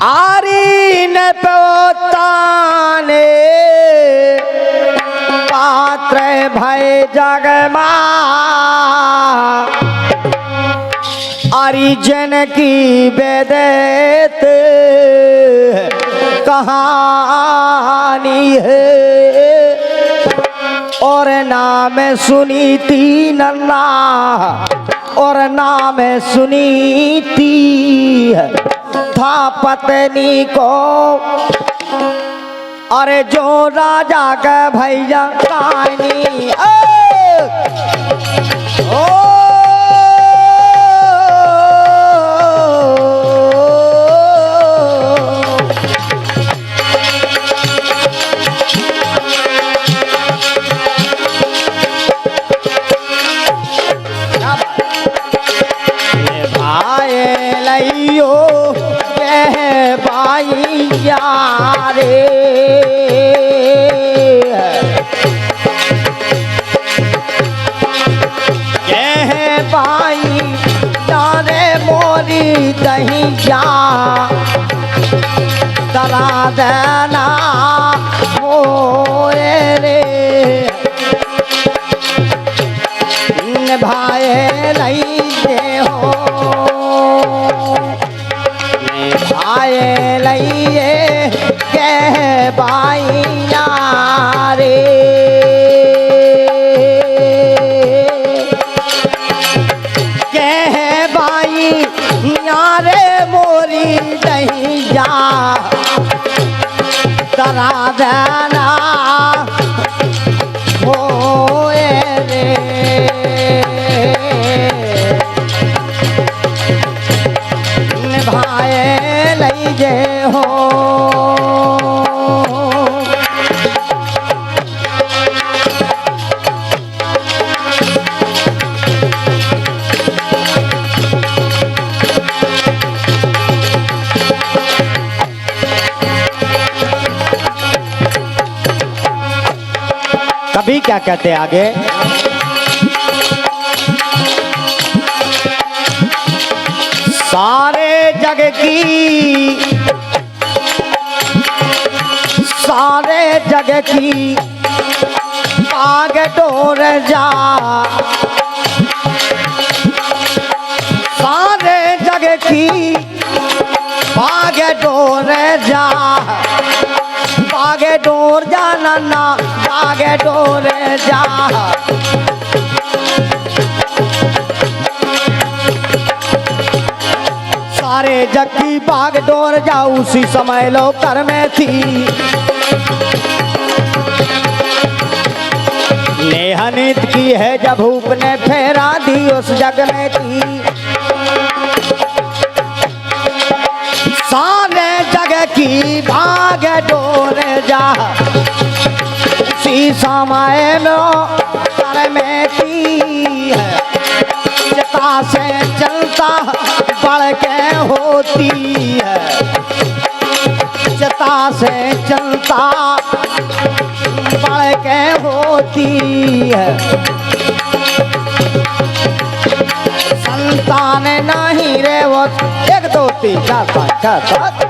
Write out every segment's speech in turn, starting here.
आरी न पोताने पात्र भय जगमा अरिजन की वेदत कहानी है और नाम सुनी थी नन्ना और नाम सुनी थी था पत्नी को अरे जो राजा का भैया कहानी यारे कह भाई यारे मोरी दहिया दरा देना मोरे रे भाई नहीं दे हो भाई लइए कह बाइया रे कह बाई रे मोरी दहिया तरा देना होए रे भाई लइजे हो कभी क्या कहते आगे सारे जग की सारे जग की आग डोर जा सारे जग की आग डोर जा बागे डोर जा नन्ना बागे डोर जा सारे जग की बाग डोर जा उसी समय लोकर में थी नेहनित की है जब भूप ने फेरा दी उस जग में थी सारे जग की बाग डोर जा उसी समय लोकर में थी जता से चलता बढ़ के होती है जता से चलता बढ़ के होती है संतान नहीं रे वो 1 2 3 4 5 6 7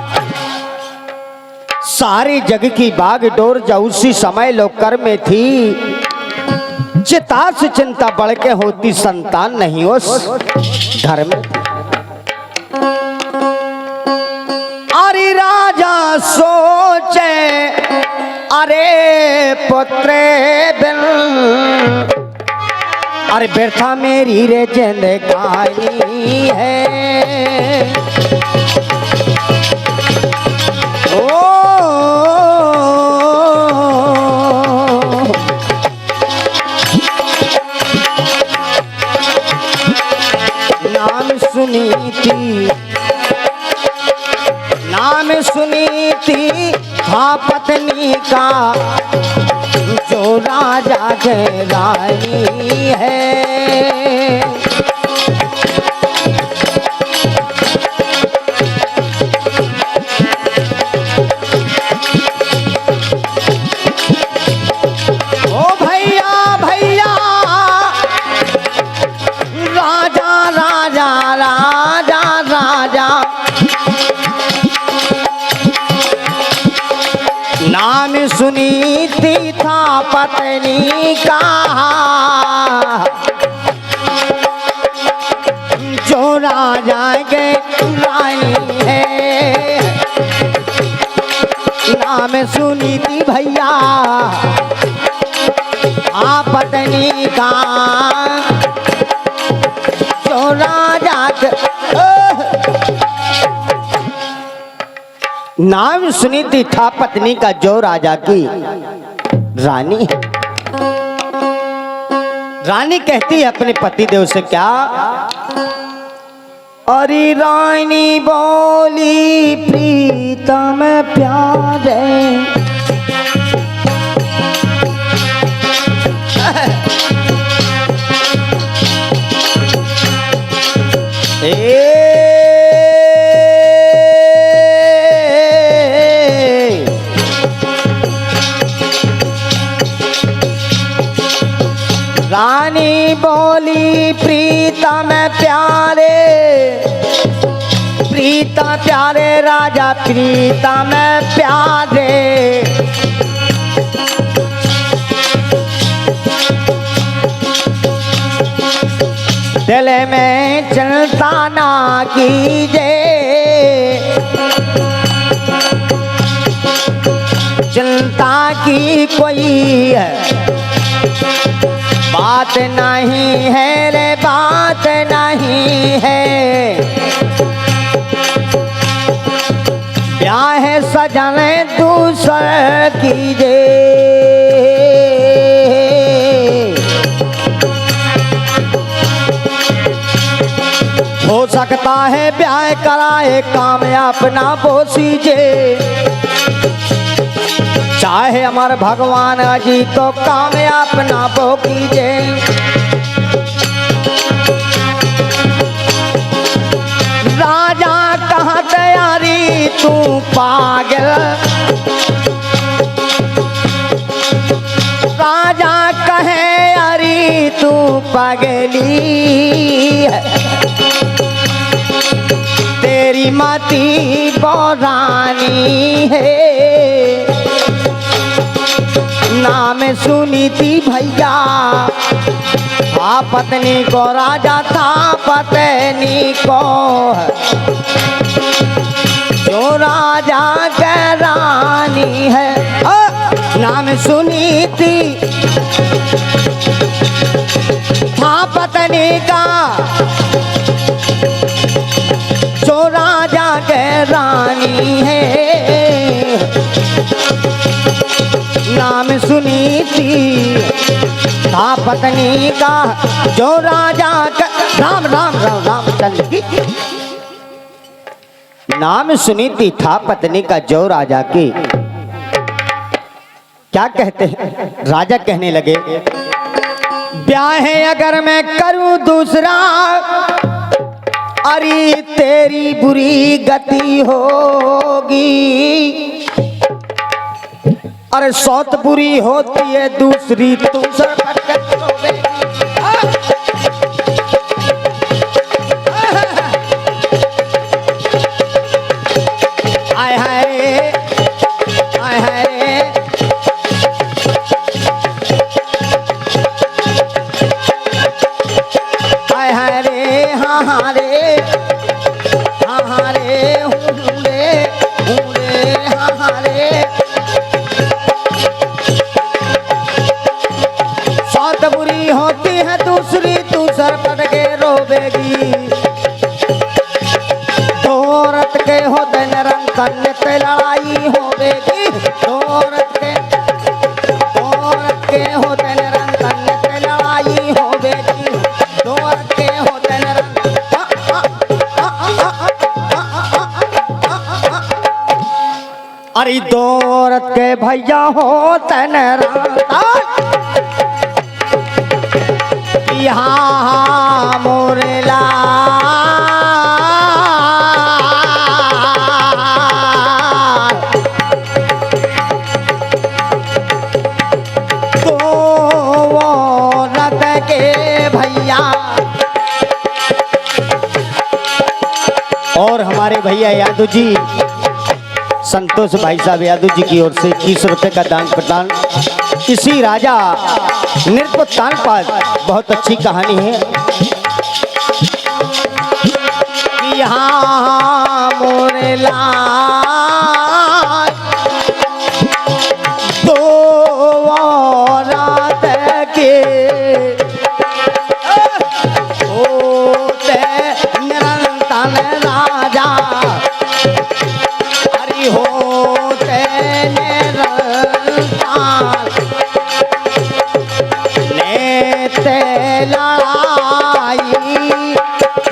सारी जग की बाग डोर जा उसी समय लोकर में थी चिता से चिंता बढ़ के होती संतान नहीं उस घर में अरे राजा सोचे अरे पुत्रे बिन अरे व्यर्था मेरी रे जिंदगानी है नाम सुनी थी हाँ पत्नी का जो राजा के रानी है ओ भैया भैया राजा राजा राजा राजा सुनी थी था पत्नी का, जो राजा के रानी है। नाम सुनी थी भैया आ पत्नी का, जो राजा के नाम सुनी थी था पत्नी का, जो राजा की रानी है। रानी कहती है अपने पति देव से क्या, अरे रानी बोली प्रीतम प्यारे, रानी बोली प्रीतम प्यारे, प्रीतम प्यारे राजा प्रीतम प्यारे। दिल में चिंता ना कीजिए, चिंता की कोई बात नहीं है रे, बात नहीं है। ब्याह सजन दूसर कीजिए, हो सकता है ब्याह कराए काम अपना पोसीजे, चाहे अमर भगवान जी तो काम अपना वो कीजिए। राजा कहाँ तैयारी तू पागल, राजा कहे अरे तू पगली है, तेरी मती बौरानी है। नाम सुनी थी भैया आ पत्नी को, राजा था पत्नी को, जो राजा के रानी है। नाम सुनी थी था पत्नी का, जो राजा के रानी है। नाम सुनी थी था पत्नी का, जो राजा का राम राम राम राम चल की। नाम सुनी थी था पत्नी का, जो राजा की। क्या कहते हैं राजा, कहने लगे ब्याह अगर मैं करूं दूसरा, अरे तेरी बुरी गति होगी। अरे सौत बुरी होती है दूसरी तू सर आय हाय आय हाय। आय हाय रे हाँ हाँ रे हाँ हाँ रे हूँ रे हाँ हाँ रे। बुरी होती है दूसरी तू सर पट के रोवेगी। दो औरत के होते निरंतर नित्य लड़ाई होवेगी। दो औरत के होते निरंतर नित्य लड़ाई होवेगी। दो औरत के होते निरंतर। अरे दो औरत के भैया होते निरंतर। हाँ मोरेला तो औरत के भैया। और हमारे भैया यादव जी संतोष भाई साहब यादव जी की ओर से 21 रुपए का दान प्रदान। इसी राजा नृपोत्तान पर बहुत अच्छी कहानी है। यहाँ मोरे लाल दो रात के होते निरंतन राजा, हरि होते निरंतन नेते लड़ाई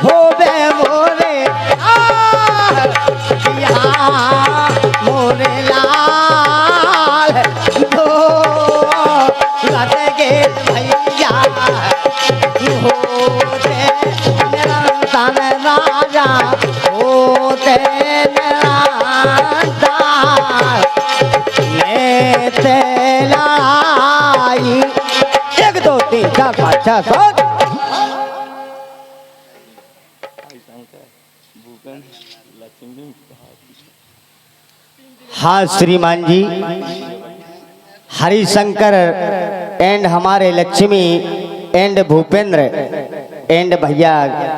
होवे मोरे मोरे लाल दो लगे भैया होते निरंतन राजा, होते निरंतन लेते लड़ाई। 1 2 3 4 5 6 7। हाँ श्रीमान जी, हरिशंकर एंड हमारे लक्ष्मी एंड भूपेंद्र एंड भैया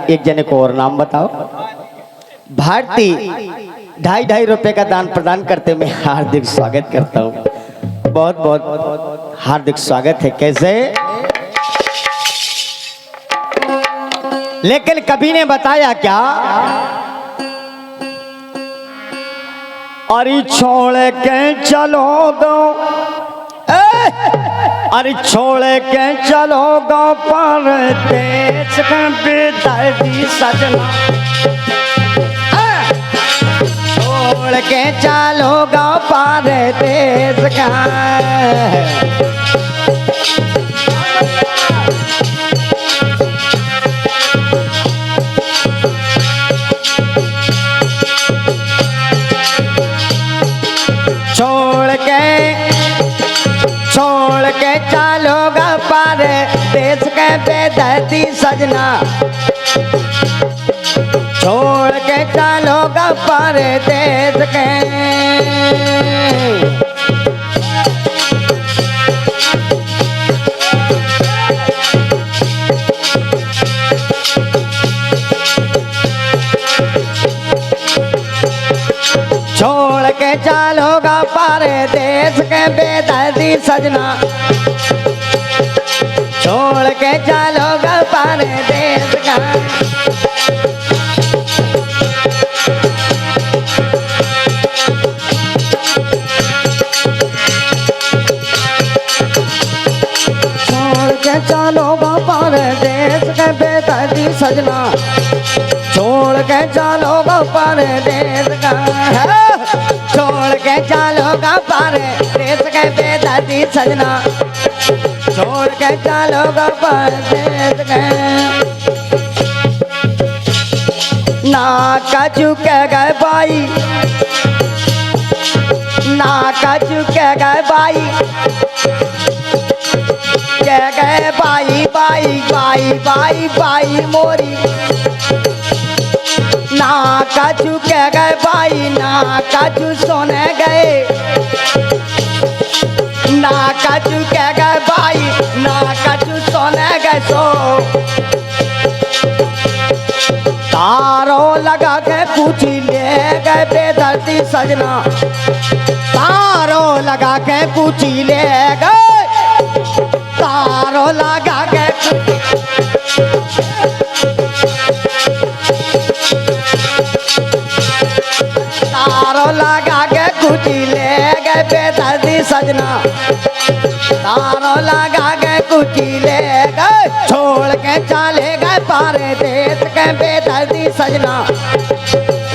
एक जने को और नाम बताओ। भारती 2.5 रुपए का दान प्रदान करते मैं हार्दिक स्वागत करता हूँ। बहुत बहुत हार्दिक स्वागत है। कैसे लेकिन कभी ने बताया क्या, अरे छोड़ के चलो गो, अरे छोड़ के चलो गो परदेश का बेदर्दी सजना, छोड़ के चलो गो परदेश का। छोड़ के चलोगा पार देश के बेदर्दी सजना, छोड़ के चलोगा पार देश के। छोड़ के चलोगा पार देश के बेदर्दी सजना, छोड़ के चलोगा पार देश का। छोड़ के चलोगा पार देश के बेदर्दी सजना, छोड़ के चलोगा पार देश का। छोड़ के चलोगा पार देश के बेदर्दी सजना, छोड़ के चलोगा पार देश के। ना कछु के गए बाई, ना कछु के गए बाई, के गए बाई बाई बाई बाई बाई मोरी, ना कछु के गए बाई, ना कछु सोने गए, ना कछु के गए बाई, ना कछु सोने गए। सो तारो लगा के पूछी ले गए बेदर्दी सजना, तारो लगा के पूछी ले गए, तारो लगा के तारो लगा के कुची ले गए बेदर्दी सजना, तारो लगा के कुची ले गए, छोड़ के चले गए पार देश के बेदर्दी सजना,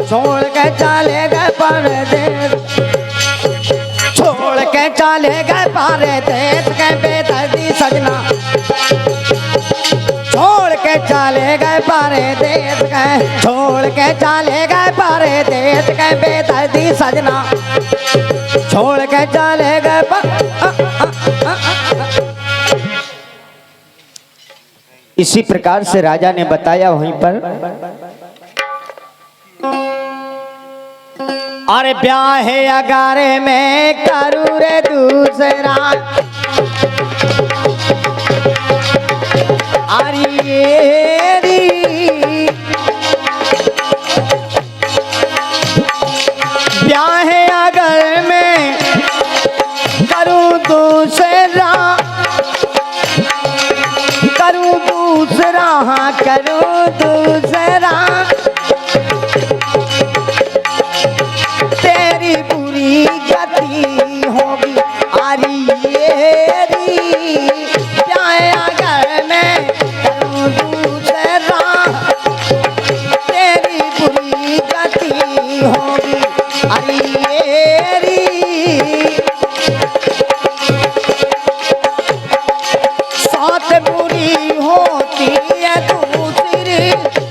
छोड़ के चले गए पार देश, छोड़ के चले गए पार देश के बेदर्दी सजना, छोड़ के चले गए पारे देश के, छोड़ के चले गए पारे देश के बेदर्दी सजना, छोड़ के चले गए इसी प्रकार से राजा ने बताया वहीं पर और ब्याह अगारे में करूँ रे दूसरा अरे ब्याह अगर में करूँ दूसरा हाँ करूँ दूसरा तेरी बुरी गति होगी अरे अगर मैं करूँ दूसरा तेरी बुरी गति होगी अरे साथ बुरी होती है दूसरी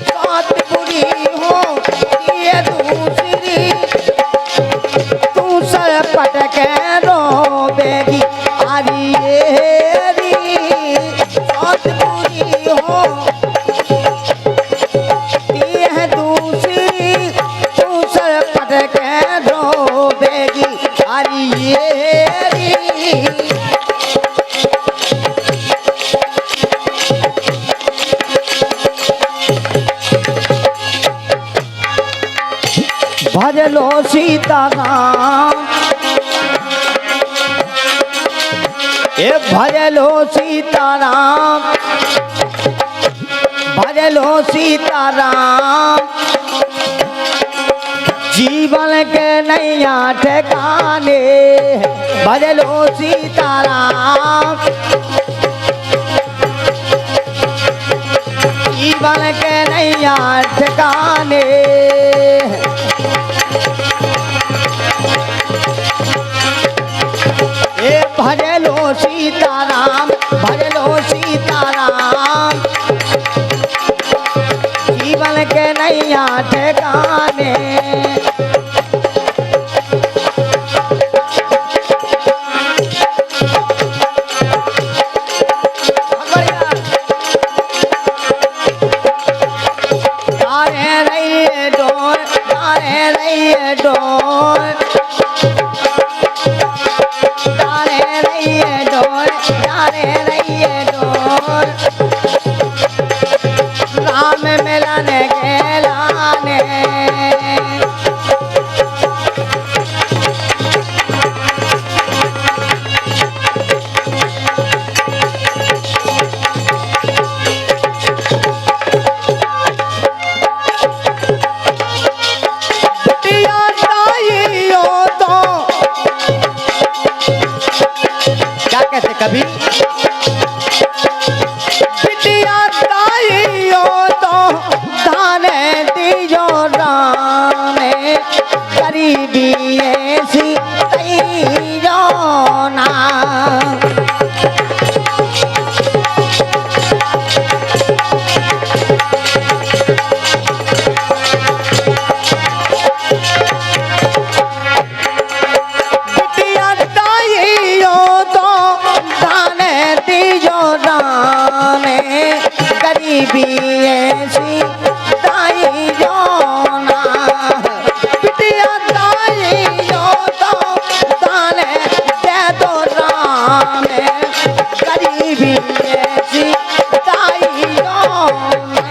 साथ बुरी होती है दूसरी तू सरपट के रोवेगी अरे साथ बुरी होती है दूसरी तू सरपट के रोवेगी अरे भजलो सीताराम ए भजलो सीताराम भजलो सीताराम जीवन के नैया ठिकाने भजलो सीताराम जीवन के नैया ठिकाने भजलो सीताराम भजलो सीताराम जीवन के नैया ठिकाने तारे रहिए डोर तारे रहिए डोर राम मिलन के लाने बिटिया ताइयों तो क्या कहते कभी बिटिया ताइयों तो धाने दियो राम गरीबी ऐसी तैयो ना बिटिया ताइयों तो धाने दियो राम गरीबी ऐसी ताइयो ना बिटिया ताइयो तो ताने दे दो राम गरीबी ऐसी ताइयो ना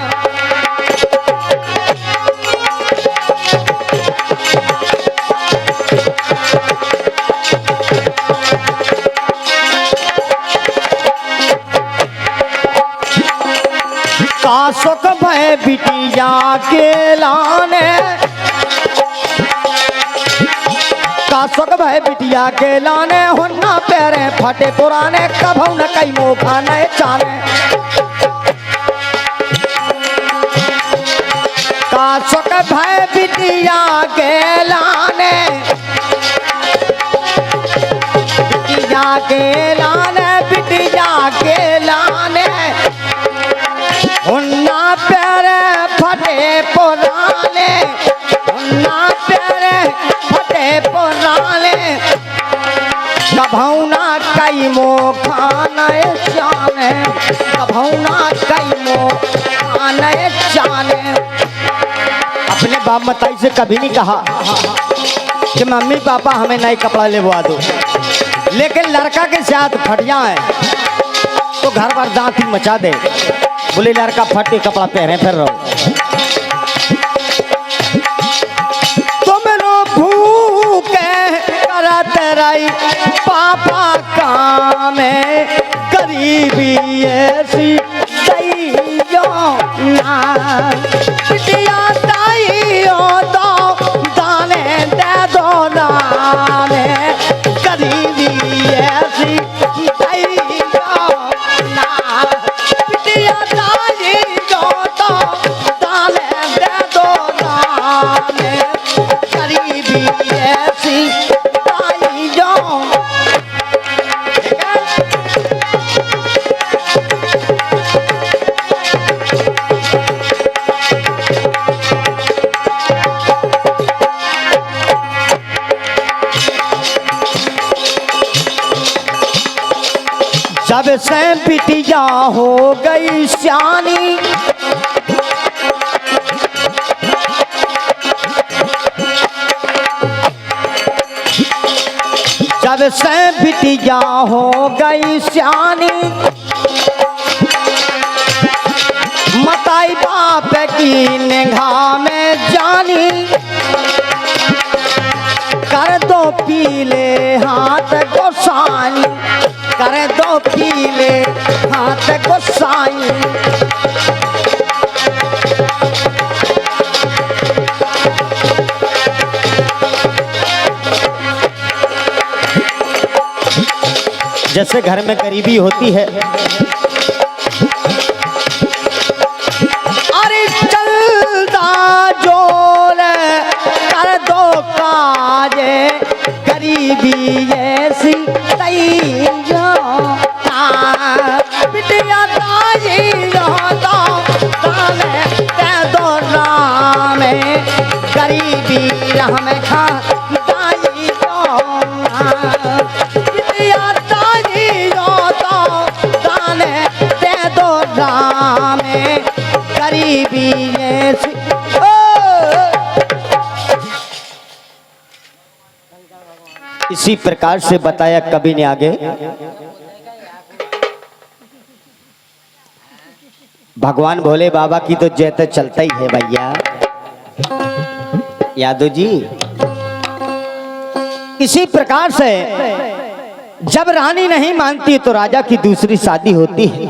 का सुख भय बिटिया के लाने का सुख भय बिटिया के लाने हुन्ना पैरे फटे पुराने कभू न कई मौका न चाने का सुख भय बिटिया के लाने बिटिया के लाने बिटिया के लाने हुन्ना प्यारे फटे पुराने हुन्ना प्यारे फटे पुराने कभौना कई मोखाने जाने कभौना कई मोखाने जाने अपने बाप मताई से कभी नहीं कहा कि मम्मी पापा हमें नए कपड़ा लेवा दो, लेकिन लड़का के साथ फट जाए तो घर भर दांती मचा दे, बोले लड़का फटे कपड़ा पहने फिर रहो। तुम लो भूखे करत रही पापा काम गरीबी ऐसी दैयो ना, बिटिया दैयो तो दाने दे दो ना, गरीबी ऐसी दैयो ना, बिटिया दैयो तो दाने दे दो ना, गरीबी ऐसी दैयो। जब से बिटिया हो गई सियानी, जब से बिटिया हो गई सियानी, मताई बाप की निगाह में जानी, कर दो पीले हाथ गोसाई, कर दो पीले हाथ गोसाई। जैसे घर में गरीबी होती है, अरे चलता जोर कर दो काजे, गरीबी ऐसी दैयो ना, बिटिया दैयो तो दाने दे दो ना, गरीबी हमें खा दैयो ना, बिटिया दैयो तो दाने दे दो ना, गरीबी ऐसी। इसी प्रकार से बताया कवि ने आगे। भगवान भोले बाबा की तो जय तो चलता ही है भैया यादव जी। इसी प्रकार से जब रानी नहीं मानती तो राजा की दूसरी शादी होती है।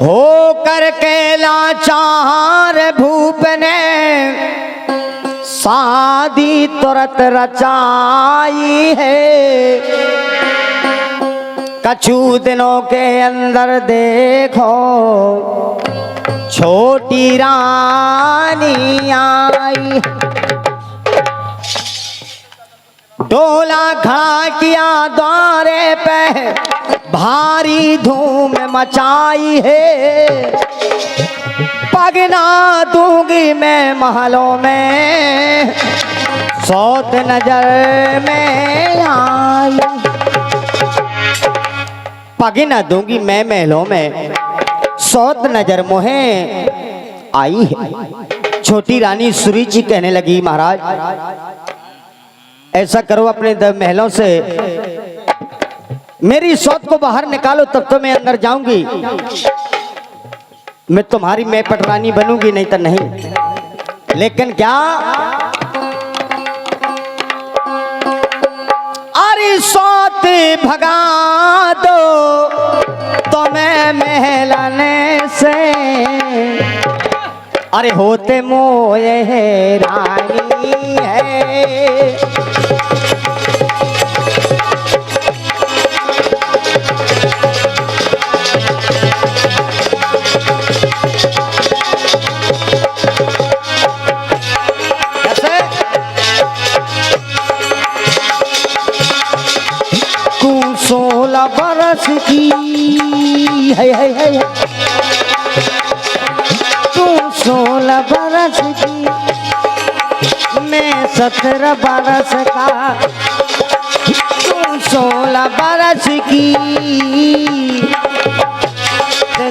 हो करके लाचार भूप ने शादी तुरंत रचाई है, कछु दिनों के अंदर देखो छोटी रानी आई। डोला खड़ा किया द्वारे पे, भारी धूम मचाई है, पगना दूंगी मैं महलों में, सौत नजर में आई। पगना दूंगी मैं महलों में, सौत नजर मोहे आई है। छोटी रानी सुरी जी कहने लगी महाराज ऐसा करो अपने महलों से मेरी सौत को बाहर निकालो, तब तो मैं अंदर जाऊंगी, मैं तुम्हारी मैं पटरानी बनूंगी, नहीं तो नहीं। लेकिन क्या अरे सौत भगा दो तो मैं महलाने से, अरे होते मोए रानी है। तू 16 बरस की है, तू 16 बरस की, मैं 17 बरस का, तू 16 बरस की,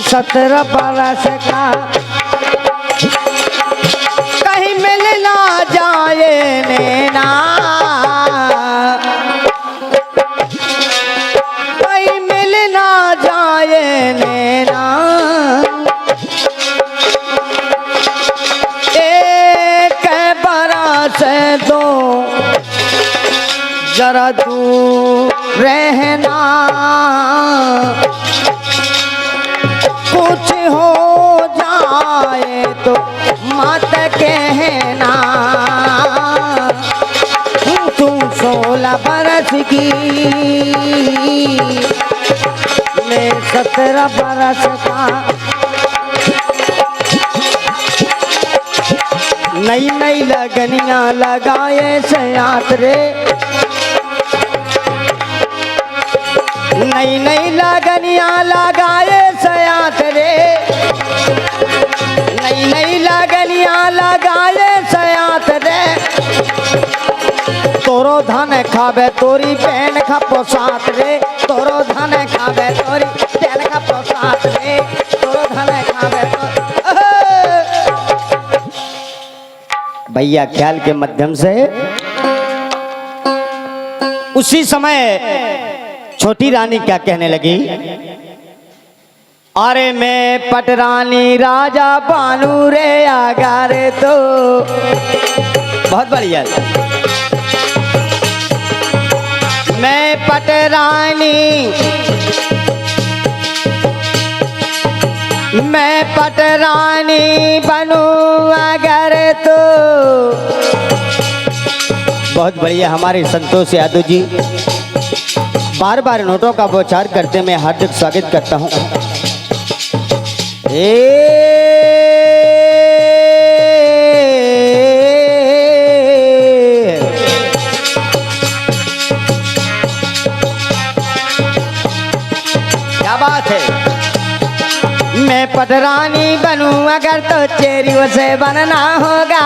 17 बरस का, कहीं मिल ना जा से तो जरा दूर रहना, कुछ हो जाए तो मत कहना। तू 16 बरस की, मैं 17 बरस का। नई नई लगनियां लगाए सयात रे, नई नई लगनियां लगाए सयात रे, नई नई लगनियां लगाए सयात रे। तोरो धन खावे तोरी बहन का पोसात रे, तोरो धन खावे तोरी बहन का पोसात रे, तोरो धन खावे तो। भैया ख्याल के माध्यम से उसी समय छोटी रानी क्या कहने लगी, अरे मैं पटरानी राजा बानू रे आगा रे। तो बहुत बढ़िया। मैं पटरानी बनू अगर तो। बहुत बढ़िया। हमारे संतोष यादव जी बार बार नोटों का बौछार करते मैं हार्दिक स्वागत करता हूं। क्या बात है। मैं पटरानी बनूं अगर तो चेरियों से बनना होगा।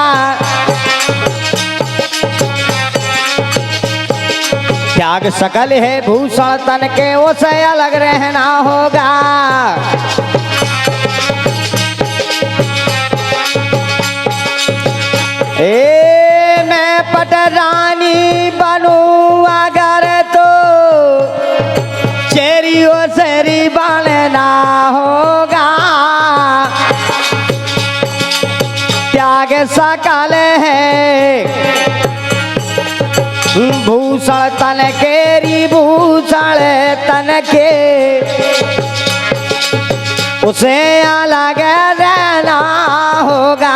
त्याग सकल है भूषण तन के, उसे अलग रहना होगा। मैं पटरानी बनूं अगर तो चेरियों से बनना होगा। त्याग सकल है भूषण तन के, भूषण तन के, उसे अलग रहना होगा।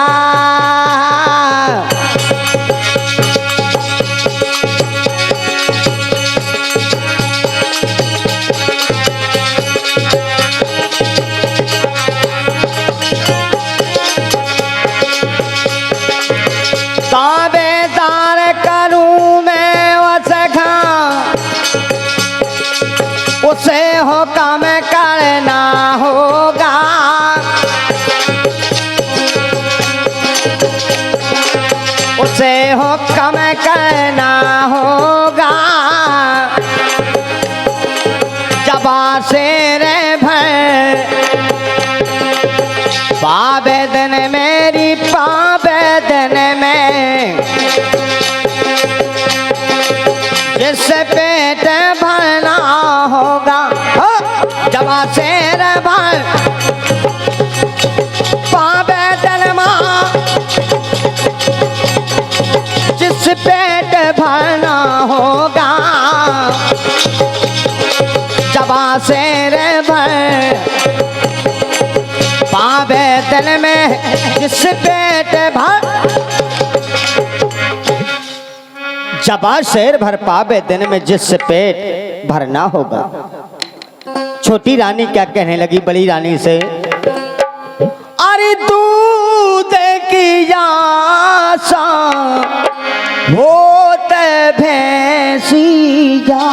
ताबेदार करूं मैं वसखा, उसे हुक्म करना होगा। उसे हुक्म करना होगा। जबा से रे भर पाबेदन मेरी पाबेदन में, जिससे पेट भरना होगा। जबा से रे भर पाबेदन माँ, जिस पेट भरना होगा। जबा से रे भर पाबेदन में, जिस पेट भर। जबा शेर भर पावे दिन में, जिस पेट भरना होगा। छोटी रानी क्या कहने लगी बड़ी रानी से, अरे दूध की आशा होते भैंसी जा,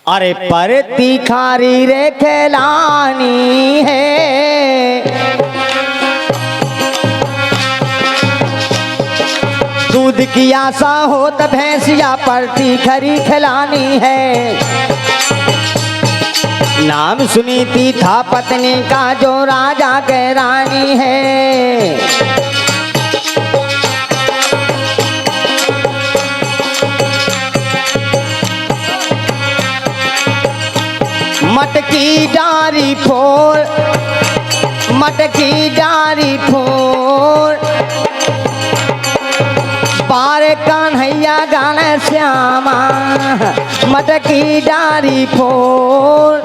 अरे पर तिखारी रे खिलानी है। दूध की आशा हो तो भैंसिया पर तिखरी खिलानी है। नाम सुनी थी था पत्नी का जो राजा के रानी है। मटकी डारी फोड़, मटकी डारी फोड़, घन श्यामा मटकी डारी फोर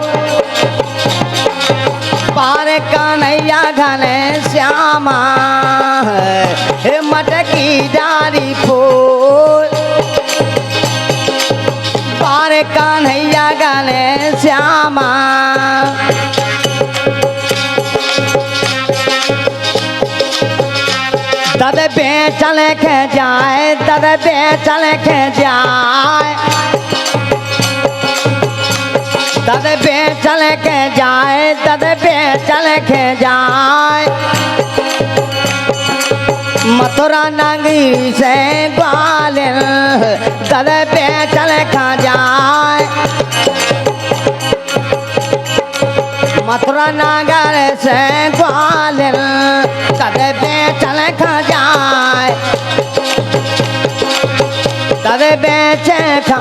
पार कन्हैया घन श्यामा हे मटकी डारी फोर पार कन्हैया घन श्यामा दद बेचल के जाए दद बेचल के जाए दद बेचल के जाए दद बेचल के जाए मथुरा नगरी से ग्वालियर दद बेचल खा जाए मथुरा नगर से ग्वालियर दद बेचल खा जाए दद बेचे खा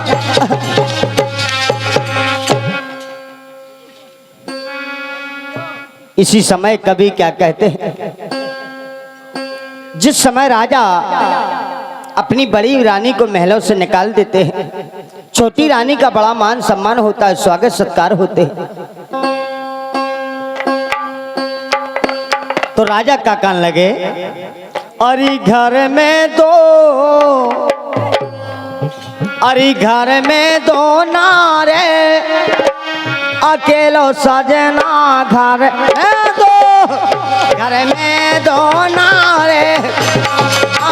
इसी समय कवि क्या कहते हैं, जिस समय राजा अपनी बड़ी रानी को महलों से निकाल देते हैं, छोटी रानी का बड़ा मान सम्मान होता है, स्वागत सत्कार होते हैं, तो राजा का कहने लगे अरे घर में दो अरे घर में दो नारे अकेलो सजना घर में दो नारे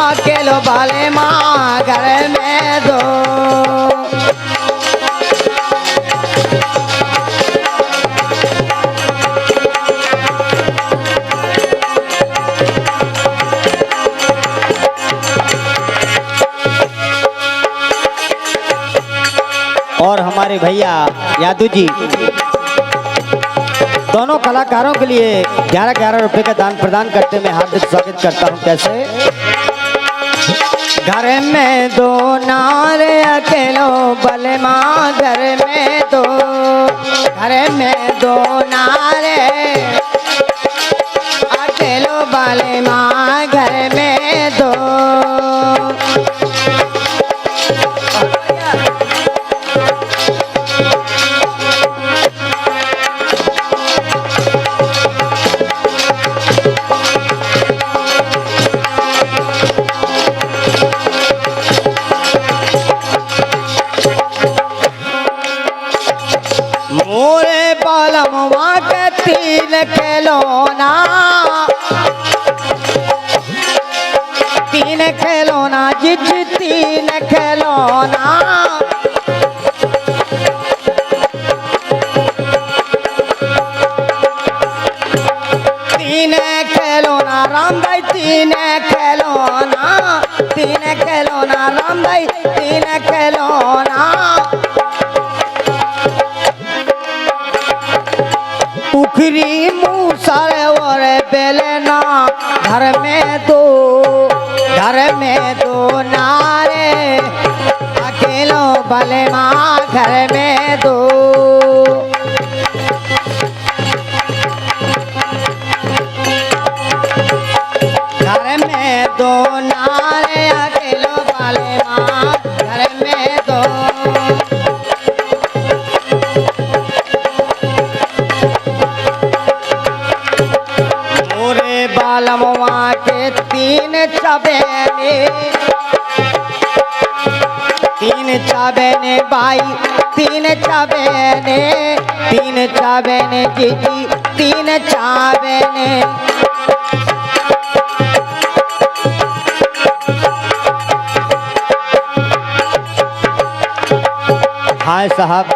अकेलो बाले माँ घर में दो और हमारे भैया यादव जी दोनों कलाकारों के लिए 11-11 रुपए का दान प्रदान करते मैं हार्दिक स्वागत करता हूं। कैसे घर में दो नारे अकेलो बले माँ घर में दो नारे अकेलो बले माँ घर में दो मोरे बालमवा के तीन खिलौना जिज तीन खिलौना तीन खिलौना राम भाई तीन खिलौना राम भाई तीन खिलौना उखरी मूसर और बेलना घर में दो नारे अकेलो भले माँ घर में दो घर में दो नारे अकेलो भले माँ घर में दो बालमवा के तीन चबेने भाई तीन चबेने जीजी तीन चबेने हाँ साहब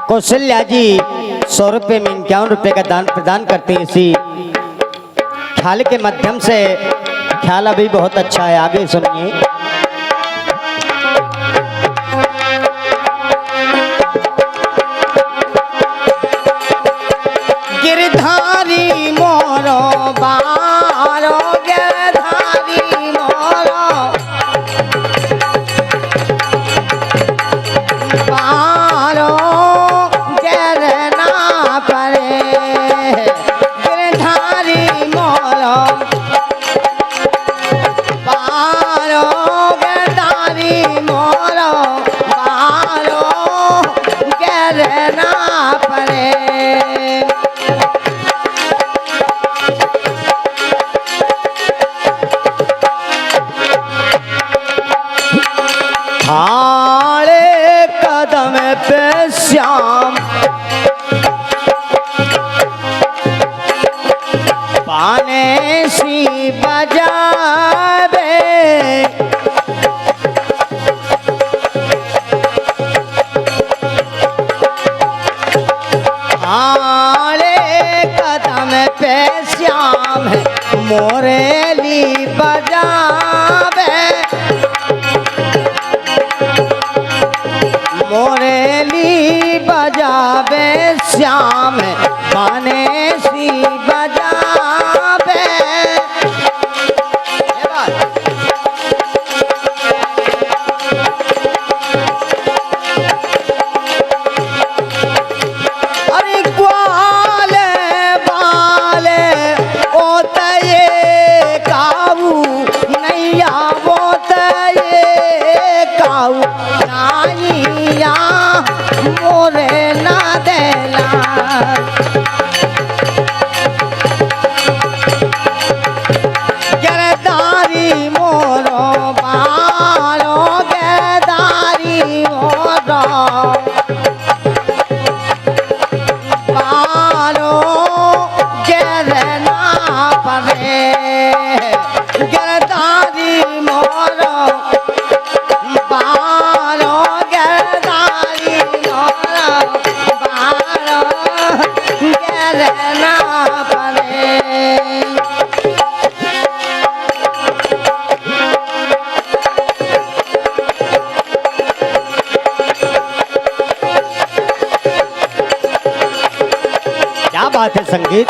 कौशल्या जी 100 रुपये में 51 रुपये का दान प्रदान करते हैं। इसी ख्याल के माध्यम से ख्याल अभी बहुत अच्छा है, आगे सुनिए। गिरधारी मोरो बारो गिरधारी मोरो बारो गिरधारी मोरो बारो ताने सी बजावे। अरे ग्वाले बाले ओते ये काऊ नैया बोते ये काऊ नाइया मोरे ना देला। गिरदारी मोरो बालो गिरदारी मोरो बालो गिरना पड़े। गिरदारी मोरो बालो गिरदारी मोरो बालो गिरना पड़े। क्या बात है संगीत।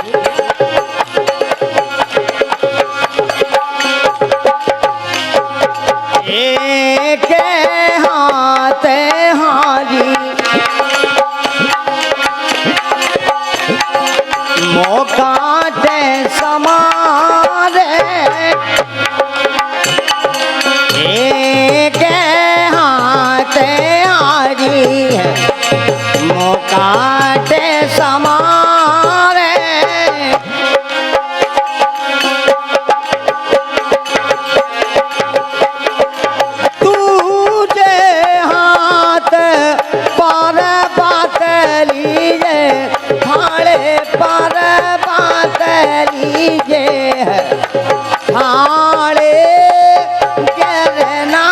एक हाथ हारी मौका दे समारे। एक हाथ हारी है मौका दे समारे। तुझे हाथ पर बात लीजे थाड़े पर बात लीजे थाड़े गिरना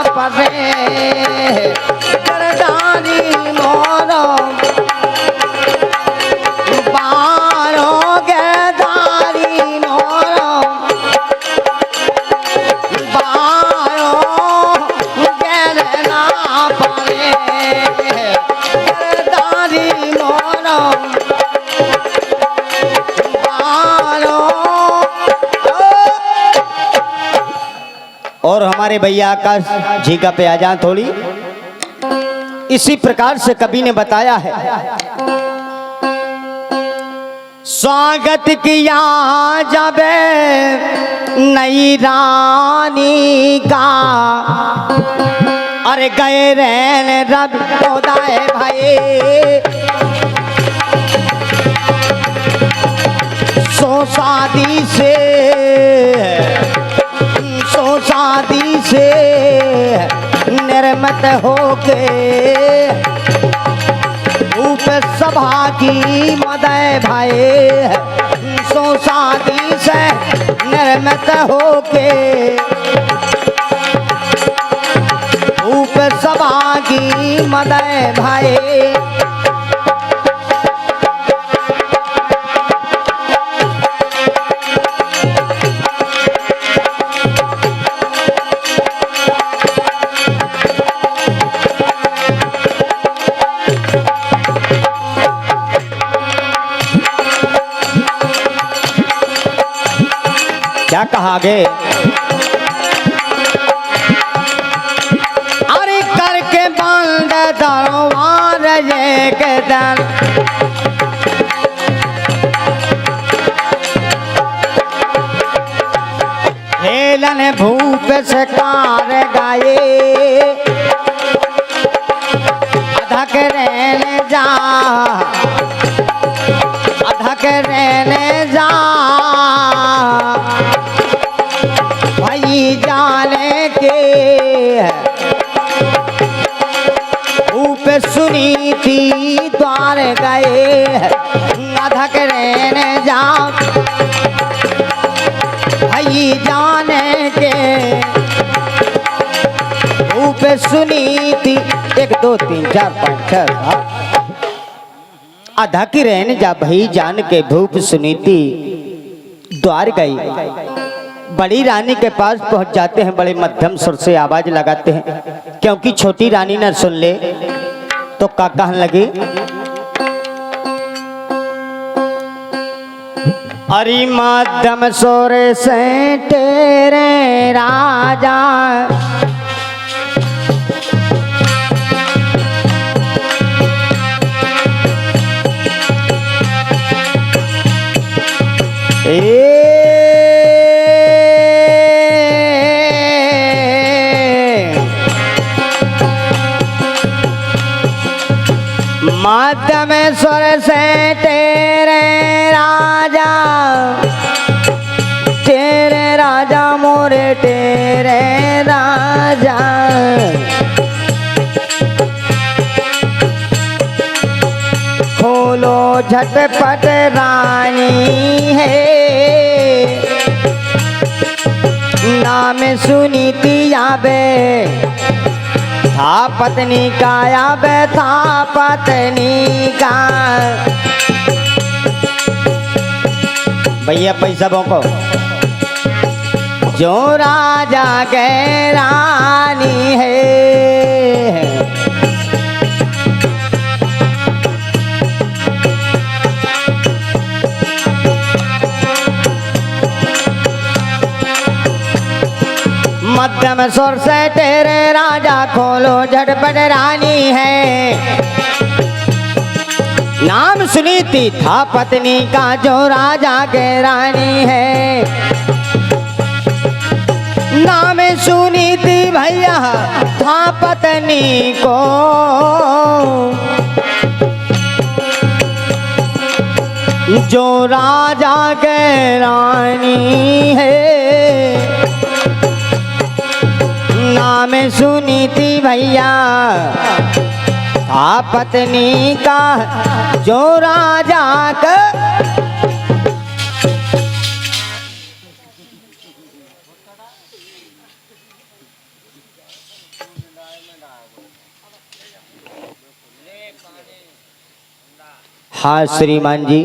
पड़े। गिरदारी मोरो बालो गिरदारी मोरो बालो गिरना पड़े। गिरदारी मोरो बालो। और हमारे भैया आकाश जी का पे आ जाए थोड़ी। इसी प्रकार से कवि ने बताया है। स्वागत किया जाबे नई रानी का। अरे गए रैन रब खुदाए भाई सो शादी से निर्मत होके रूप सभा की मदय भाई सो शादी से निर्मित होके रूप सभा की मदय भाई। क्या कहा आगे। अरे करके बंद दरबार एक दर हेलन भूप से कार गाये अधक रहने जा अधक रहने जा भाई जाने के रूप सुनी थी द्वार गए अधक रहने जा भाई जाने के रूप सुनी थी 1 2 3 4 5 6 अधक रहने जा भाई जान के भूप सुनीति द्वार गई। बड़ी रानी के पास पहुंच जाते हैं, बड़े मध्यम सुर से आवाज लगाते हैं क्योंकि छोटी रानी न सुन ले तो क्या कहने लगी। अरे माध्यम सुर से तेरे राजा माध्यम स्वर से तेरे राजा मोरे तेरे राजा खोलो झटपट रानी है नाम सुनी तियाबे था पत्नी का याबे था पत्नी का। भैया पैसा भोंको जो राजा के रानी है मध्यम सुर से तेरे राजा खोलो झटपट रानी है नाम सुनी थी था पत्नी का जो राजा के रानी है नाम सुनी थी भैया था पत्नी को जो राजा के रानी है नाम सुनी थी भैया था पत्नी का जो राजा का। हाँ श्रीमान जी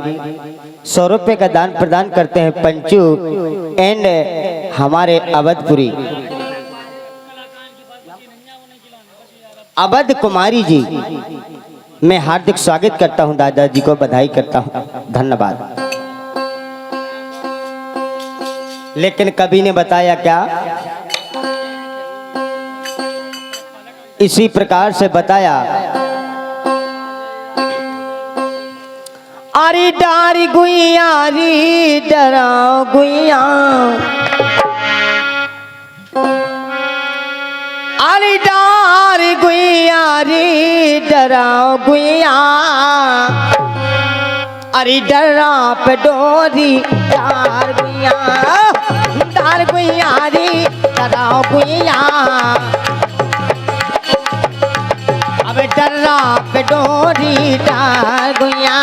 100 रुपये का दान प्रदान करते हैं पंचू एंड हमारे अवधपुरी अवध कुमारी जी। मैं हार्दिक स्वागत करता हूं, दादाजी को बधाई करता हूं, धन्यवाद। लेकिन कवि ने बताया क्या, इसी प्रकार से बताया, अरे डारी गुइया री डराओ गुइया, अरे डारी गुइया री डराओ गुइया, अरे डरा पे डोरी डार गुइया, डार गुइया री डराओ गुइया, अब डरा पे डोरी डार गुइया,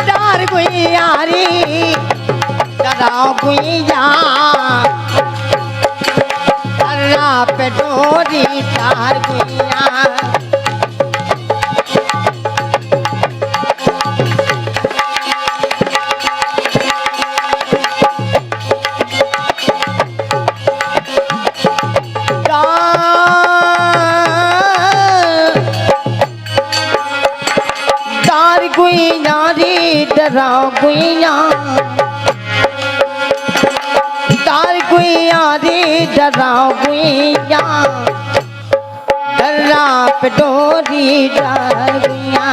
डार गुइया री डराओ गुइया, डरा पे डोरी डार गुइया। डराओ गुइया, डार गुइया रे डराओ गुइया, डरा पे डोरी डार गुइया,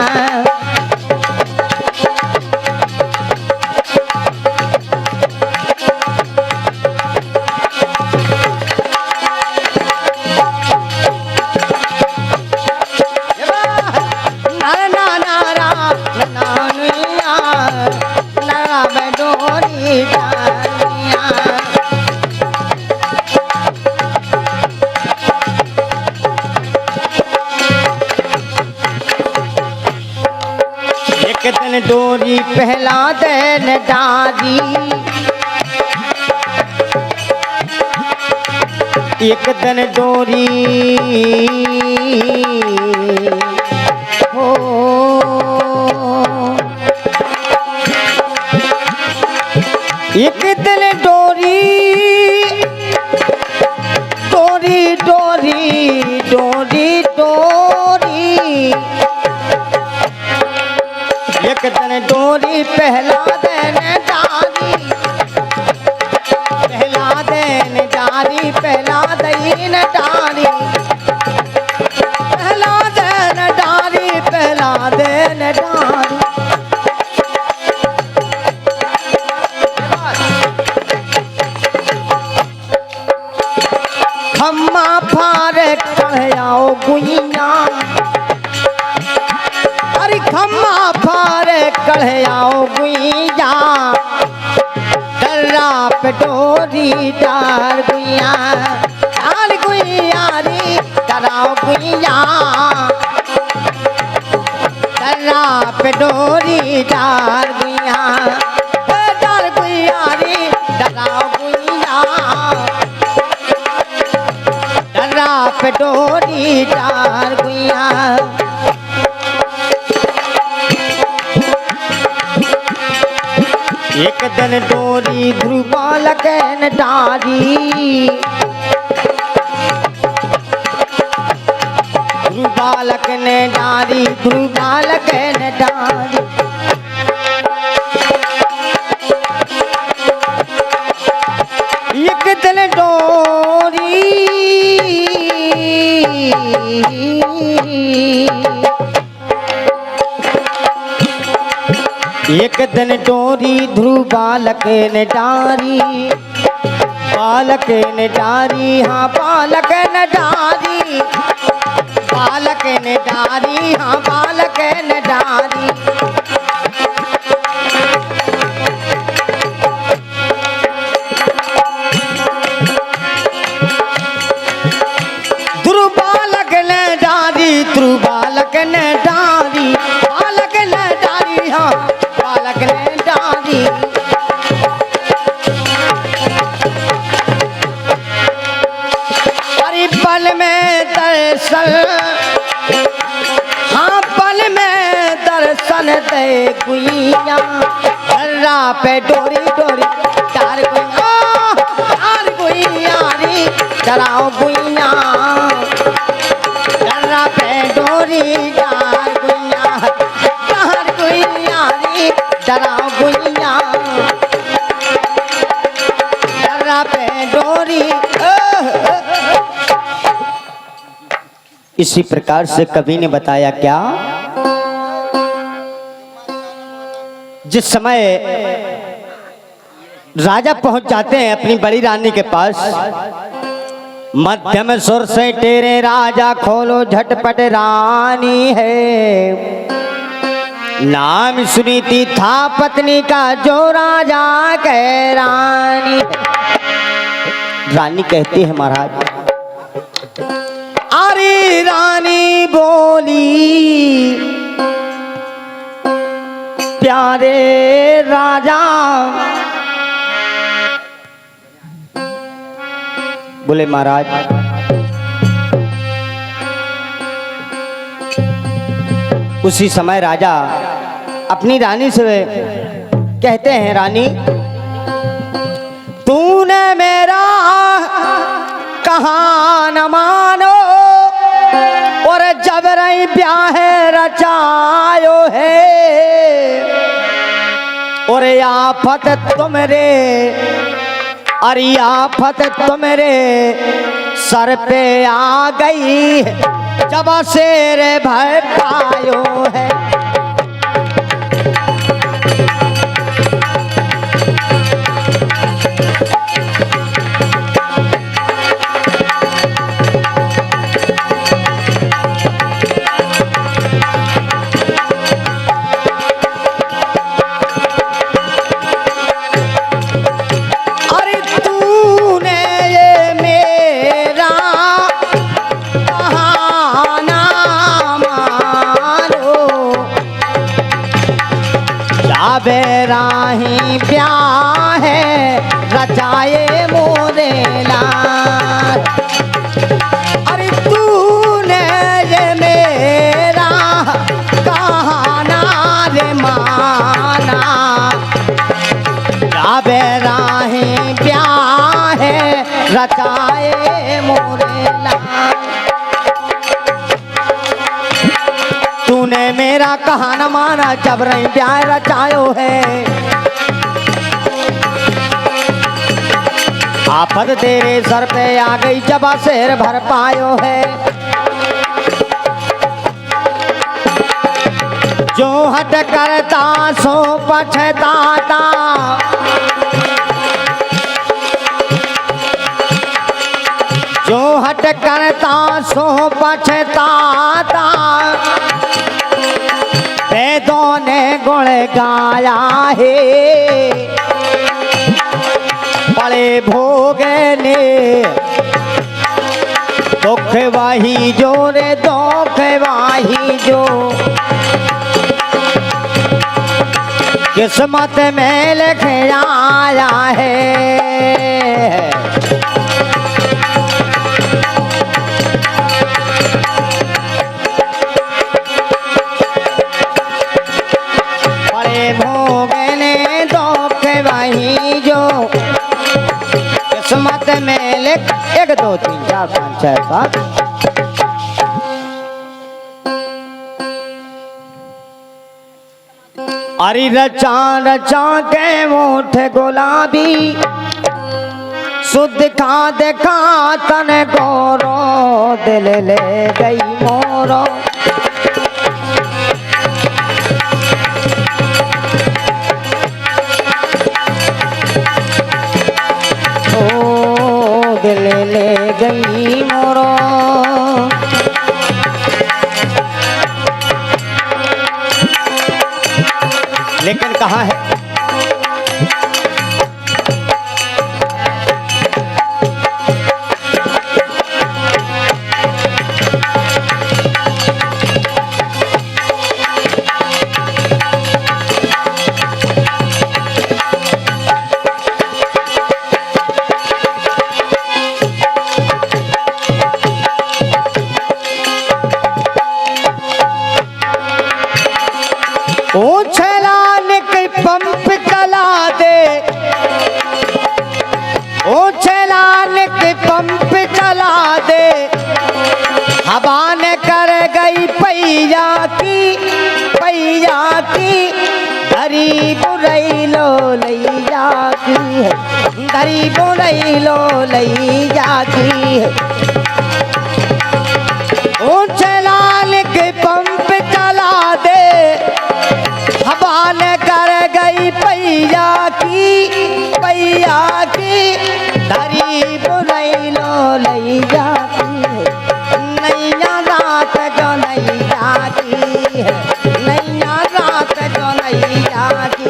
एक दिन डोरी पहला दिन डारी, एक दिन डोरी हो, एक दिन डोरी डोरी डोरी डोरी डोरी, एक दिन डोरी पहला दिन डारी, पहला दिन डारी, पहला दिन डारी, पहला दिन डारी, पहला दिन डारी। खम्मा फारे कढ़ाओ गुइया, अरे खम्मा फारे कढ़ाओ गुइया, डर्रा पे डोरी डार गुइया, डार गुइया रे डराओ गुइया, डर्रा पे डोरी डार गुइया, डार गुइया रे डराओ गुइया, डर्रा पे डोरी डार गुइया। एक दिन डोरी ध्रुव बालक न डारी, ध्रुव बालक ने डारी, ध्रुव बालक ने डारी। एक दिन डोरी एक दिन डोरी ध्रुव बालक ने डारी, बालक ने डारी, हाँ बालक ने डारी, बालक ने डारी, हाँ बालक ने डारी। ध्रुव बालक ने डारी, ध्रुव बालक ने डारी, बालक ने डारी, हाँ बालक ने डारी। अरे पल में दर्शन, हाँ पल में दर्शन दे गुइया, डर्रा पे डोरी डोरी डार गुइया, डार गुइया रे डराओ गुइया, डर्रा पे डोरी डार गुइया, डार गुइया रे डराओ गुइया, डर्रा पे डोरी। इसी प्रकार से कवि ने बताया क्या, जिस समय राजा पहुंच जाते हैं अपनी बड़ी रानी के पास, मध्यम सुर से तेरे राजा खोलो झटपट रानी है, नाम सुनी थी था पत्नी का जो राजा कह रानी है। रानी कहती है महाराज, अरे रानी बोली प्यारे राजा, बोले महाराज उसी समय राजा अपनी रानी से कहते हैं, रानी तूने मेरा कहा न मानो, और जबरई ब्याह रचायो है, और आफत तुमरे, अरे आफत तुमरे सर पे आ गई, जब शेर भय पायो है। बेराही ब्याह रचाए मोरे लाल, अरे तूने ये मेरा कहाना रे माना, बेराही ब्याह रचाए मोरे लाल, तूने मेरा मेरा कहा न माना जब रही प्यार रचायो है। आफत तेरे सर पे आ गई जब शेर भर पायो है। जो हट करता सो पछताता, जो हट करता सो पछताता। वेदों ने गुण गाया है, बड़े भोग ने दुख वही जो रे दुख वही जो। किस्मत में लिख आया है। बड़े भोग ने दुख वही जो। किस्मत में लिख 1 2 3 4 5 6 7। अरे रचा रचा के ओठ गुलाबी, शुद्ध खा देखा तन गोरो, दिल ले गई मोरो। ओ दिल ले गई मोरो। लेकिन कहाँ है? ओ छलाने के पंप चला दे, ओ छलाने के पंप चला दे। हवा ने कर गई पैया की धरी बुरई लो लैया की है, धरी बुरई लो लैया की है। ओ छलाने के पंप चला दे, हवा ने कर गई पैया की धरी बुरई लो लैया की है। नैया रात जो नैया की है, नैया रात जो नैया की।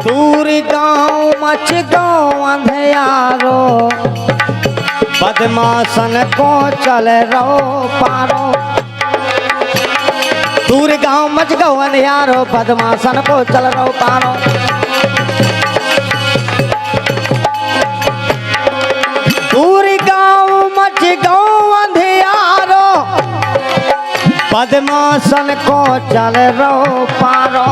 दूर गाँव मच गाँव अंधियारो, बदमाशन को चल रो पारो। दूर गाँव मच गाँव अंधियारो, बदमाशन को चल रो पारो। दूर गाँव मच गाँव अंधियारो, बदमाशन को चल रो पारो।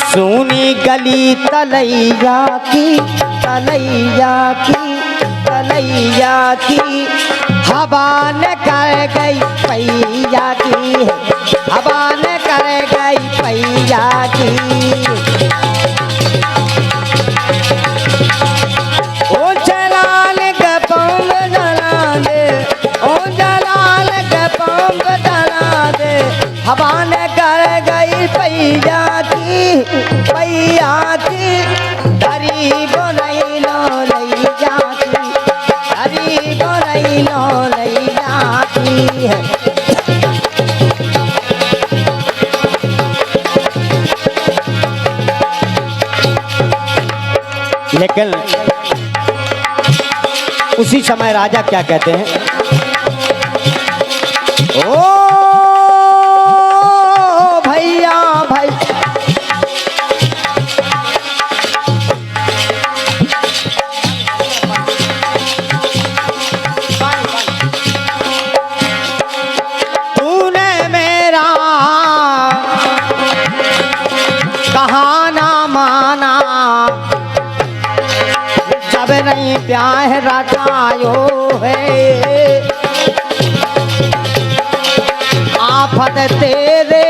सुनी गली तलैया की, तलैया की, तलैया की। हवा ने कर गई पैया की, हवा ने कर गई पैया की। ओ जलाल के पंप जला दे, ओ जलाल के पंप जला दे। हवा ने कर गई पैया की धरी बुरई लो लैया की, धरी बुरई लो लैया की है। लेकिन उसी समय राजा क्या कहते हैं? ओ भैया भाई, ब्याह रचायो है, आफत तेरे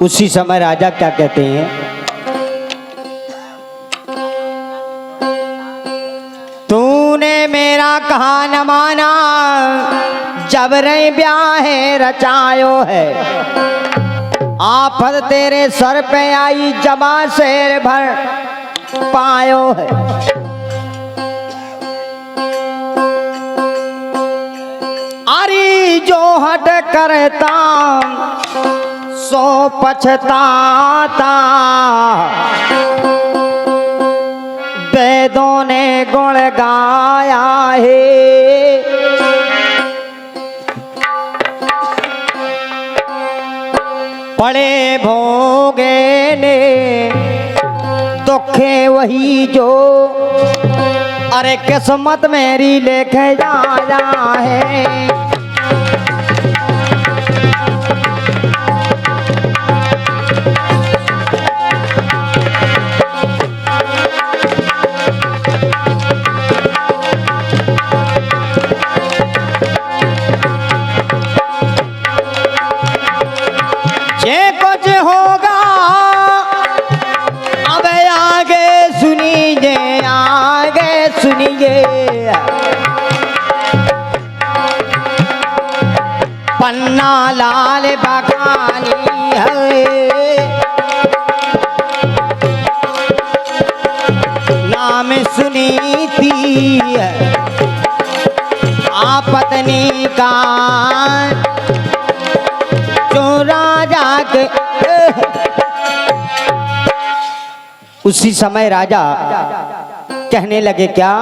उसी समय राजा क्या कहते हैं, तूने मेरा कहा न माना, जबरे ब्याह रचायो है, आफत तेरे सर पे आई, जबा शेर भर पायो है। अरे जो हट करता सो पछताता, वेदों ने गुण गाया है, पड़े भोगे ने दुखे वही जो, अरे किस्मत मेरी लेके जाया है। पन्ना लाल बगानी है, नाम सुनी थी आपत्नी का, जो राजा के। उसी समय राजा कहने लगे क्या,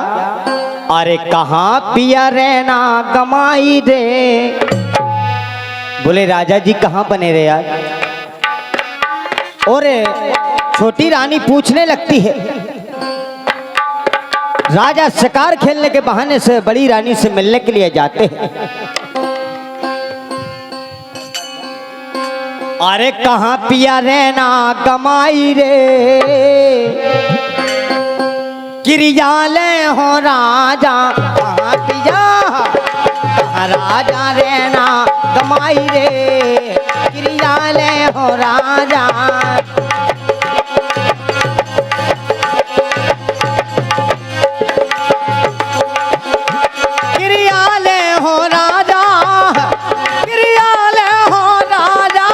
अरे कहाँ पिया रहना गमाई रे। बोले राजा जी कहाँ बने रे यार। और छोटी रानी पूछने लगती है, राजा शिकार खेलने के बहाने से बड़ी रानी से मिलने के लिए जाते हैं। अरे कहाँ पिया रहना गमाई रे, किरियाले हो राजा कहाँ पिया, कहाँ राजा रहना गमाई रे, किरियाले हो राजा। किरियाले हो राजा, किरियाले हो राजा,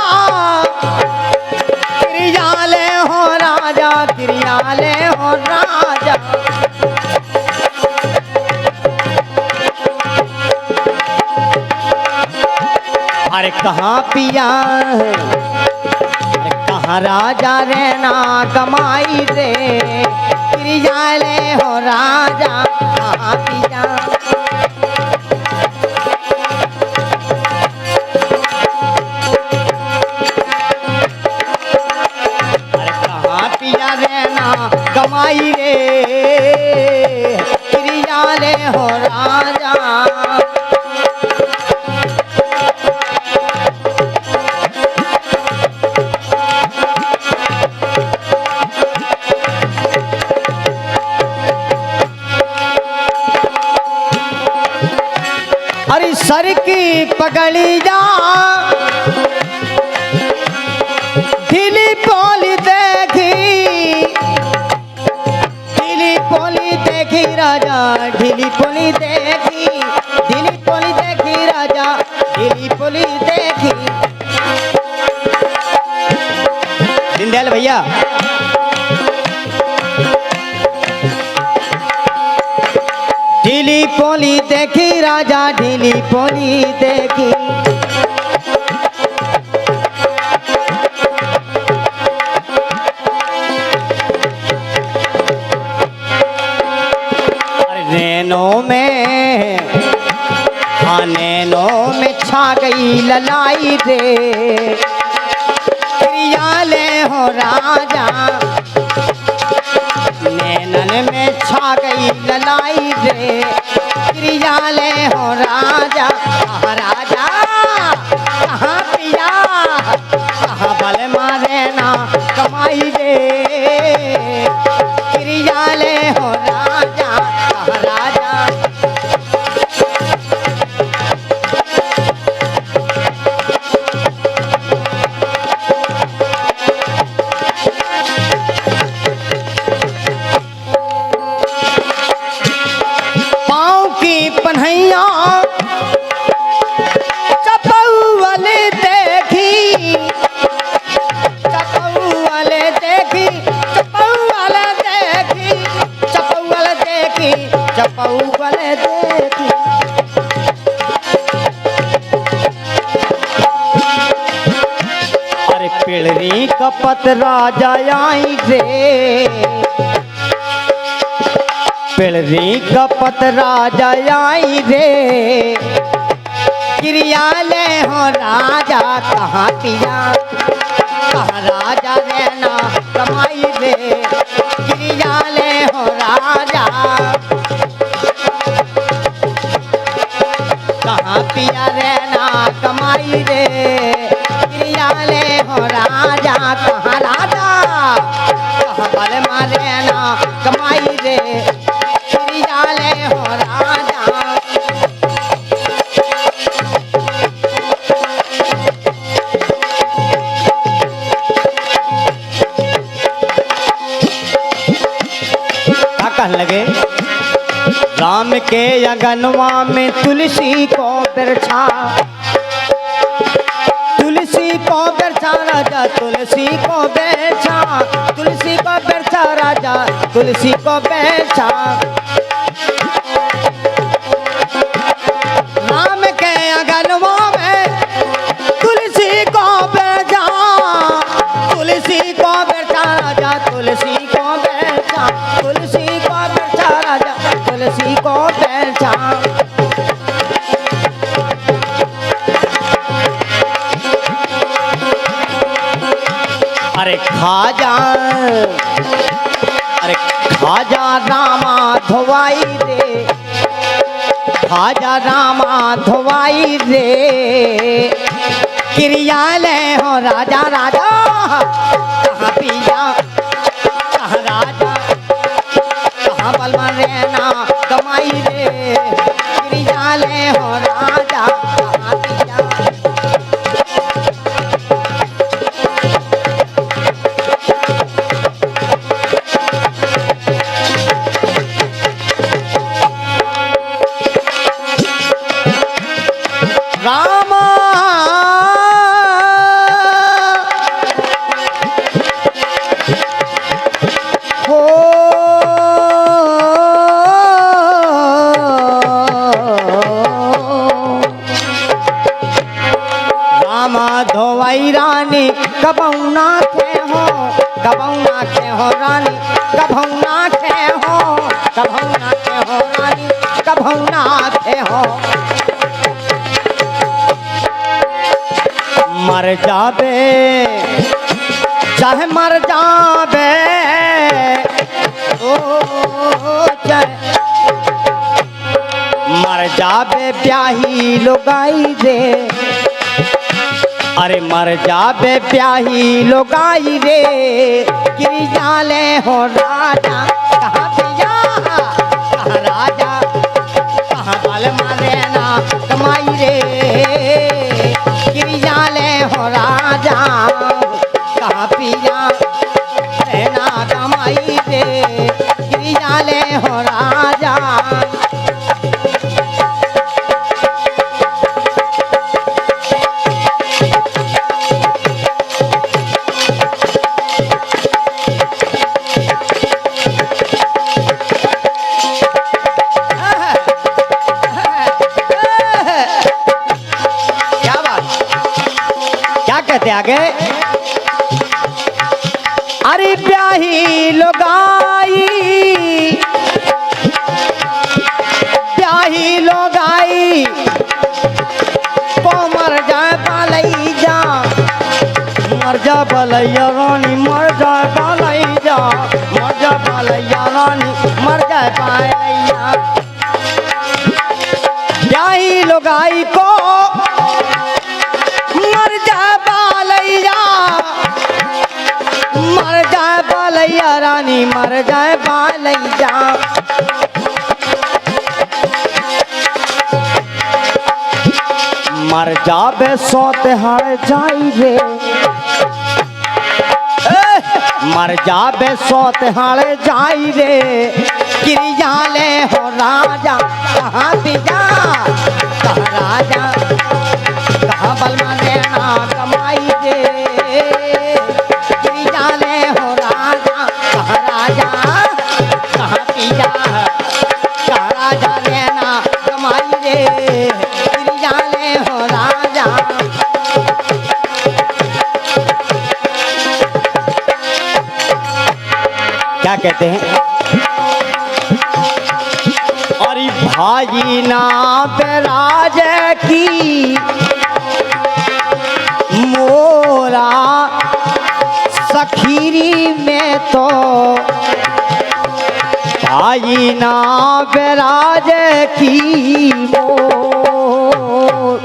किरियाले हो राजा, किरियाले हो राजा। अरे कहाँ पिया, अरे कहाँ राजा रहना कमाई रे, किरियाले हो राजा कहाँ पिया। अरे कहाँ पिया रहना कमाई रे, किरियाले हो राजा। अरे सर की पगड़ी जा ढीली पोली देखी, ढीली पोली देखी राजा, ढीली पोली देखी, ढीली पोली देखी राजा, ढीली पोली देखी। दीनदयाल भैया ढीली पोली देखी राजा, ढीली पोली देखी। गई ललाई रे क्रियाले हो राजा नैनन में छा गई ललाई रे क्रियाले हो राजा कहाँ राजा कहाँ पिया कहाँ बल मारे ना कमाई रे क्रियाले हो राजा कहाँ राजा पन्हैया चपौअल देखी चपौअल देखी चपौअल देखी चपौअल देखी चपौअल देखी अरे पेड़री कपत राजा आई रे पेड़री कपत राजा आई रे क्रियाले हो राजा कहाँ पिया कहाँ राजा रहना कमाई रे क्रियाले हो राजा कहाँ पिया रहना कमाई रे क्रियाले हो राजा कहाँ राजा कहाँ बल मारे ना कमाई रे क्रियाले हो राजा क्या कहने लगे राम के अगनवा में तुलसी को बिरछा तुलसी को बिरछा राजा तुलसी को बेचा तुलसी को बिरछा राजा तुलसी को बेचा राम के अगनवा में तुलसी को बेचा तुलसी को बेचा राजा तुलसी को बेचा तुलसी को बेचा राजा तुलसी को बेचा अरे खाजा रामा धोवाई रे खाजा रामा धोवाई रे क्रियाले हो राजा राजा कहाँ पिया कहाँ राजा कहाँ बलवा रहना कमाई रे क्रियाले हो राजा कहाँ पिया रामा हो रामा धोवाई रानी कबौना खे हो रानी कबौना खे हो रानी कबौना खे हो मर जाबे चाहे मर जाबे ओ चाहे मर जाबे ब्याही लोगाई रे अरे मर जाबे ब्याही लोगाई रे क्रियाले हो राजा कहाँ पिया कहाँ राजा कहाँ बाल मारे ना कमाई रे क्रियाले हो राजा कहाँ पिया रहना कमाई रे क्रियाले हो राजा आगे अरे ब्याही लोगाई जा बलैया रानी मर जाए बालैया, मर जा बालैया रानी मर जाए बालैया। ब्याही लुगाई को मर जाए बालैया, मर जाए बालैया रानी मर जाए बालैया। मर जाबे सोते हार जाई रे, मर जाबे सोते हार जाई रे। क्रिया ले हो राजा कहाँ पिया, कहाँ राजा कहाँ बलमा देना कमाई रे। क्रिया ले हो राजा कहाँ राजा कहाँ पिया, कहाँ राजा देना कमाई रे। क्रिया ले हो राजा। क्या कहते हैं? अरे भाई ना बेराज की मोरा सखीरी में तो, भाई ना बेराज की मोर,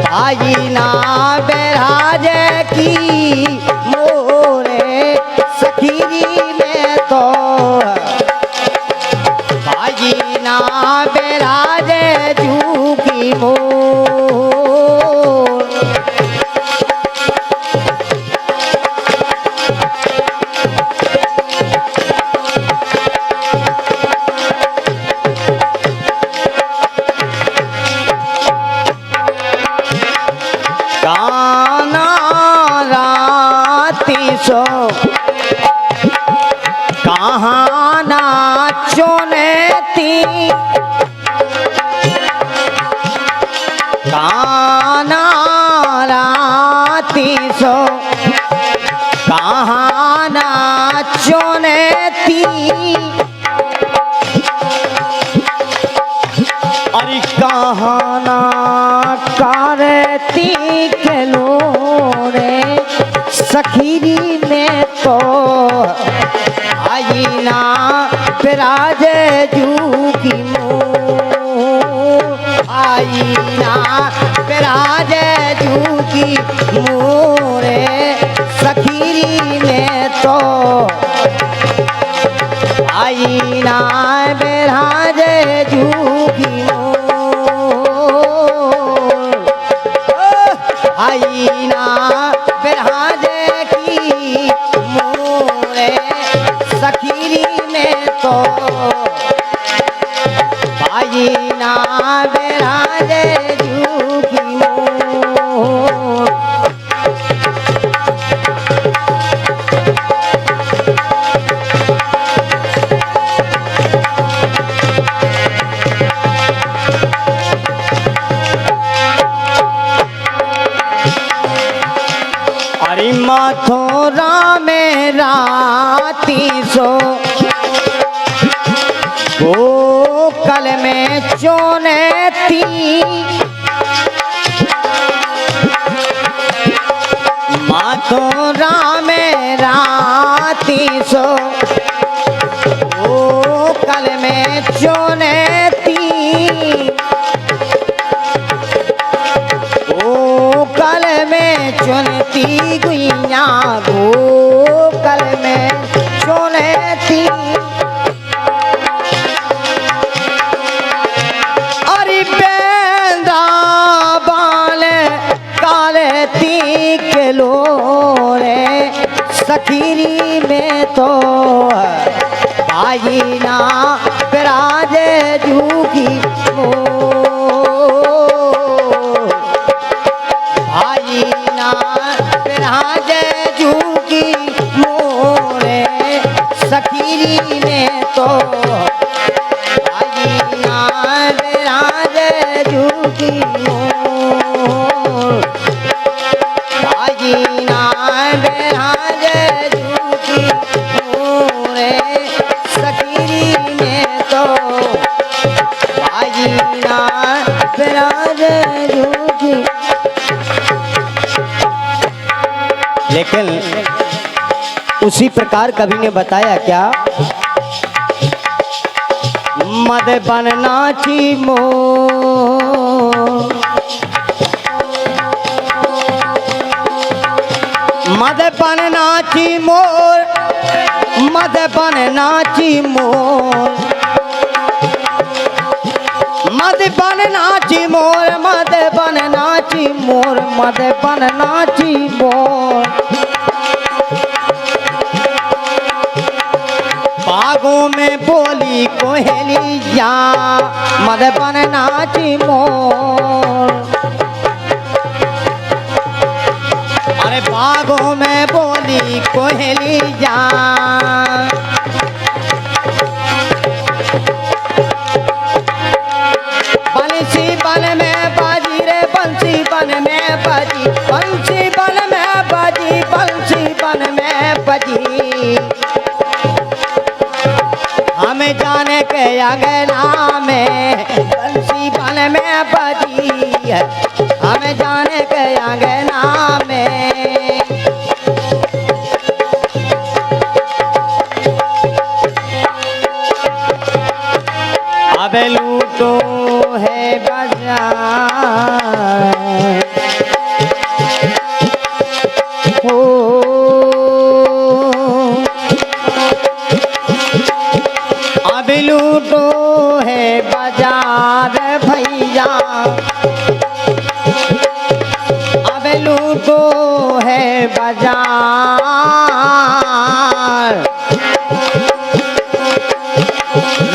भाई ना बेराज की मोरे सखीरी में तो, भाई ना बेराज जू की मोर। गाना राती सो कहाँ नाचोने ती, गाना राती सो कहाँ नाचोने ती। अरे कहाँ ना करती के लोरे सखीरी में तो, आई ना बिराज जू की मोर, आई ना बिराज जू की मोरे सखीरी में तो, आई ना बिराज जू की मोर, आई ना बिराज की मोरे सखीरी में तो, भाई ना बेराज जू की मोर। अरे मथुरा में राती सो गोकल में चोने थी, मथुरा में राती सो गोकल में चोने थी, गोकल में चुनती गुइया गोकल में चुने थी। अरे बेंदा बाले काले तीक लोरे सखीरी में तो, भाई ना बिराज जू की मोर, भाई ना बिराज जू की मोरे सखीरी में तो, भाई ना बिराज जू की मोर, भाई ना बिराज जू की मोरे सखीरी में उसी प्रकार कवि ने बताया क्या, मदबन नाची मोर, मदबन नाची मोर, मदबन नाची मोर, मदबन नाची मोर, मदबन नाची मोर, मदबन नाची मोर। बागों में बोली कोयलिया, मदबन नाची मोर। अरे बागों में बोली कोयलिया, बंसी बन में बाजी रे, बंसी बन में बाजी, बंसी बन में बाजी, बंसी बन में बजी। हमें जाने के अंगना में बंसी बन में बजी है, हमें जाने के अंगना में। अब लूटो है बाजार, हो अब लूटो है बाजार भैया, अब लूटो है बाजार।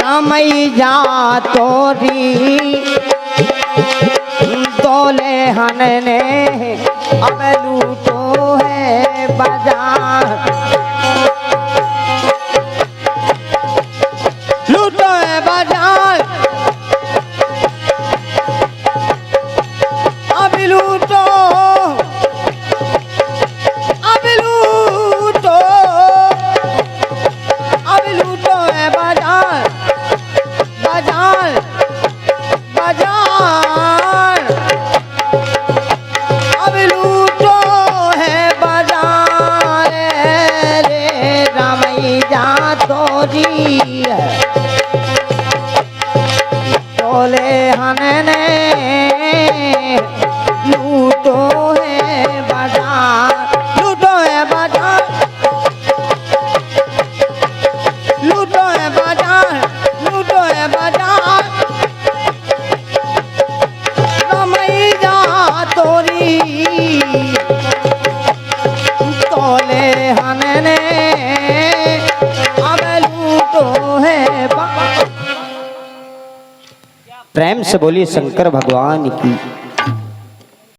रमैया तोरी तोले हनने, अब लूटो है बाजार, लूटो है बाजार, अब लूटो, अब लूटो, अब लूटो है बाजार, बाजार, बाजार, अब लूटो है बाजार रे। रमैया तोरी तोले हनने, लूटो है बाजार, लूटो है बाजार, लूटो है बाजार, लूटो है बाजार। रमैया तोरी तोले हनने, अब लूटो है बाजार। प्रेम से बोलिए शंकर भगवान की।